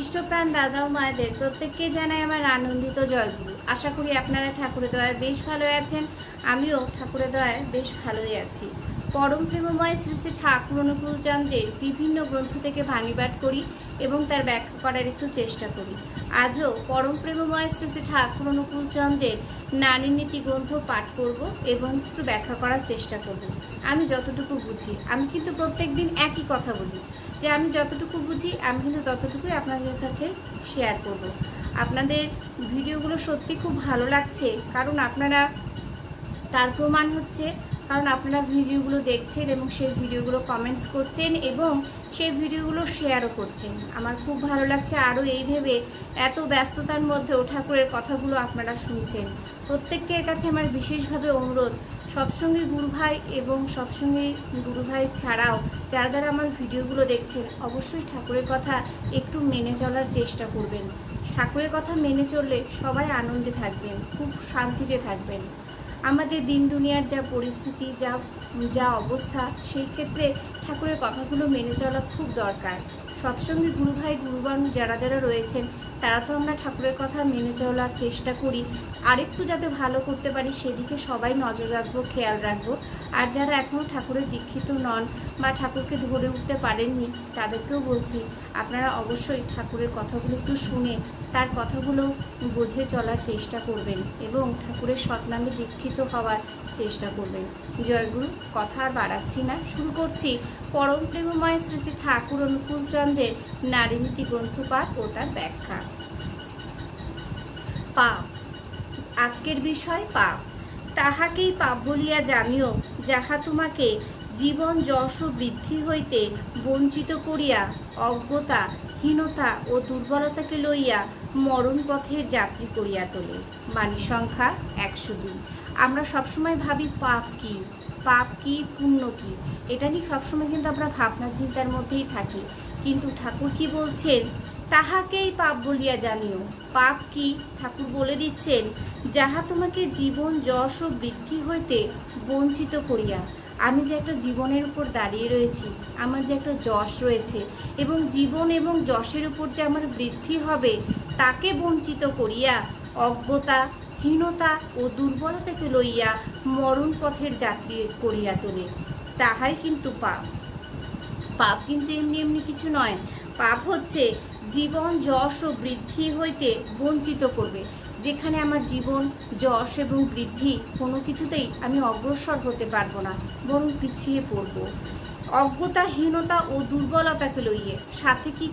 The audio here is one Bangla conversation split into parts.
ইষ্টপ্রাণ দাদা ও মায়েদের প্রত্যেককে জানাই আমার আনন্দিত জয়গুরু। আশা করি আপনারা ঠাকুরের দয়ায় বেশ ভালো আছেন। আমিও ঠাকুরের দয়ায় বেশ ভালোই আছি। পরম প্রেমময় শ্রী শ্রী ঠাকুর অনুকূল চন্দ্রের বিভিন্ন গ্রন্থ থেকে বাণীপাঠ করি এবং তার ব্যাখ্যা করার একটু চেষ্টা করি। আজও পরম প্রেমময় শ্রী শ্রী ঠাকুর অনুকূল চন্দ্রের নারী নীতি গ্রন্থ পাঠ করব এবং একটু ব্যাখ্যা করার চেষ্টা করব। আমি যতটুকু বুঝি, আমি কিন্তু প্রত্যেক দিন একই কথা বলি যে আমি যতটুকু বুঝি আমি কিন্তু ততটুকুই আপনাদের কাছে শেয়ার করব। আপনাদের ভিডিওগুলো সত্যি খুব ভালো লাগছে, কারণ আপনারা তার প্রমাণ হচ্ছে কারণ আপনারা ভিডিওগুলো দেখছেন এবং সেই ভিডিওগুলো কমেন্টস করছেন এবং সেই ভিডিওগুলো শেয়ারও করছেন। আমার খুব ভালো লাগছে। আরও এই ভেবে এত ব্যস্ততার মধ্যেও ঠাকুরের কথাগুলো আপনারা শুনছেন। প্রত্যেকের কাছে আমার বিশেষভাবে অনুরোধ, সৎসঙ্গী গুরুভাই এবং সৎসঙ্গী গুরুভাই ছাড়াও যারা যারা আমার ভিডিওগুলো দেখছেন অবশ্যই ঠাকুরের কথা একটু মেনে চলার চেষ্টা করবেন। ঠাকুরের কথা মেনে চললে সবাই আনন্দে থাকবেন, খুব শান্তিতে থাকবেন। আমাদের দিন দুনিয়ার যা পরিস্থিতি, যা অবস্থা, সেই ক্ষেত্রে ঠাকুরের কথাগুলো মেনে চলা খুব দরকার। সৎসঙ্গী গুরুভাই গুরুগণ যারা যারা রয়েছেন তারা তো আমরা ঠাকুরের কথা মেনে চলার চেষ্টা করি, আরেকটু যাতে ভালো করতে পারি সেদিকে সবাই নজর রাখবো, খেয়াল রাখবো। আর যারা এখনও ঠাকুরের দীক্ষিত নন বা ঠাকুরকে ধরে উঠতে পারেননি তাদেরকেও বলছি আপনারা অবশ্যই ঠাকুরের কথাগুলো একটু শুনে তার কথাগুলো বুঝে চলার চেষ্টা করবেন এবং ঠাকুরের সৎনামে দীক্ষিত হওয়ার চেষ্টা করবেন। জয়গুরু। কথা আর বাড়াচ্ছি না, শুরু করছি পরম প্রেমময় শ্রী শ্রী ঠাকুর অনুকূল চন্দ্রের নারী নীতি গ্রন্থ পাঠ ও তার ব্যাখ্যা। পাপ। আজকের বিষয় পাপ। তাহাকেই পাপ বলিয়া জানিও যাহা তোমাকে জীবন যশ ও বৃদ্ধি হইতে বঞ্চিত করিয়া অজ্ঞতা, হীনতা ও দুর্বলতাকে লইয়া মরণ পথের যাত্রী করিয়া তোলে। বাণী সংখ্যা 102। আমরা সবসময় ভাবি পাপ কি, পাপ কি, পুণ্য কি, এটা নিয়ে সবসময় কিন্তু আমরা ভাবনা চিন্তার মধ্যেই থাকি। কিন্তু ঠাকুর কি বলছেন? তাহাকেই পাপ বলিয়া জানিও। পাপ কি? ঠাকুর বলে দিচ্ছেন, যাহা তোমাকে জীবন যশ ও বৃদ্ধি হইতে বঞ্চিত করিয়া। আমি যে একটা জীবনের উপর দাঁড়িয়ে রয়েছি, আমার যে একটা যশ রয়েছে এবং জীবন এবং যশের উপর যে আমার বৃদ্ধি হবে তাকে বঞ্চিত করিয়া অজ্ঞতা, হীনতা ও দুর্বলতাকে লইয়া মরণ পথের যাত্রী করিয়া তোলে। তাহাই কিন্তু পাপ। পাপ কিন্তু এমনি এমনি কিছু নয়। পাপ হচ্ছে জীবন যশ ও বৃদ্ধি হইতে বঞ্চিত করবে। যেখানে আমার জীবন, যশ এবং বৃদ্ধি কোনো কিছুতেই আমি অগ্রসর হতে পারবো না, বরং পিছিয়ে পড়ব। অজ্ঞতা, হীনতা ও দুর্বলতাকে লইয়ে সাথে কি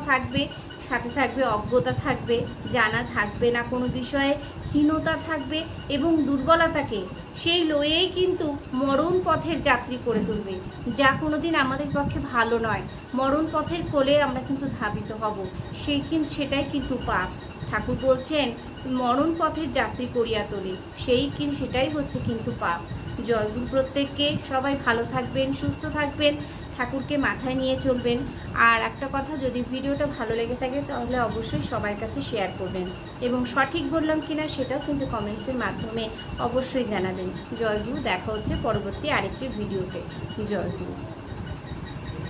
থাকবে? সাথে থাকবে অজ্ঞতা, থাকবে জানা থাকবে না কোনো বিষয়ে, হীনতা থাকবে এবং দুর্বলতাকে সেই লয়েই কিন্তু মরণ পথের যাত্রী করে তুলবে, যা কোনোদিন আমাদের পক্ষে ভালো নয়। মরণ পথের কোলে আমরা কিন্তু ধাবিত হব, সেটাই কিন্তু পাপ। ঠাকুর বলছেন মরণ পথের যাত্রী করিয়া তোলে, সেটাই হচ্ছে কিন্তু পাপ। জয়গুরু। প্রত্যেককে সবাই ভালো থাকবেন, সুস্থ থাকবেন, ঠাকুরকে মাথায় নিয়ে চলবেন। আর একটা কথা, যদি ভিডিওটা ভালো লেগে থাকে তাহলে অবশ্যই সবার কাছে শেয়ার করবেন এবং সঠিক বললাম কিনা সেটাও কিন্তু কমেন্টসের মাধ্যমে অবশ্যই জানাবেন। জয়গুরু। দেখা হচ্ছে পরবর্তী আরেকটি ভিডিওতে। জয়গুরু।